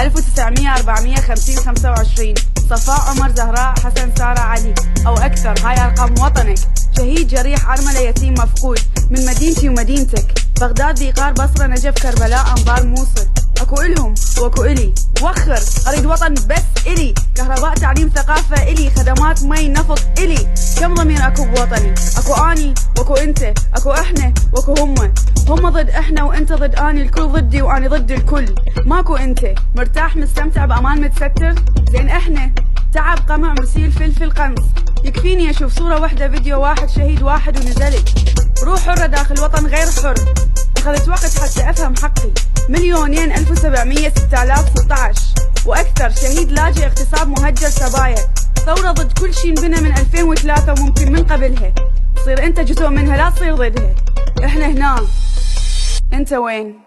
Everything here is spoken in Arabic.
1900 450 25. صفاء عمر زهراء حسن سارة علي أو أكثر. هاي أرقام وطنك. شهيد جريح أرملة يتيم مفقود من مدينتي ومدينتك. بغداد ذيقار بصرة نجف كربلاء أنبار موصل. أكو إلهم وأكو إلي. وخر أريد وطن بس إلي. كهرباء تعليم ثقافة إلي. خدمات مي نفط إلي. كم ضمير أكو بوطني. أكو أني وأكو أنت. أكو إحنا وأكو هم ضد إحنا وأنت ضد أني. الكل ضدي وأني ضد الكل. ماكو أنت مرتاح مستمتع بأمان متستر. زين إحنا تعب قمع مسيل فلفل قنص. يكفيني أشوف صورة واحدة فيديو واحد شهيد واحد ونزلت. روح حرة داخل وطن غير حر. أخذت وقت حتى أفهم حقي. 2,700,6016 وأكثر. شهيد لاجئ اغتصاب مهجر سبايا. ثورة ضد كل شي انبنى من 2003 وممكن من قبلها. تصير أنت جزء منها لا تصير ضدها. إحنا هنا، أنت وين؟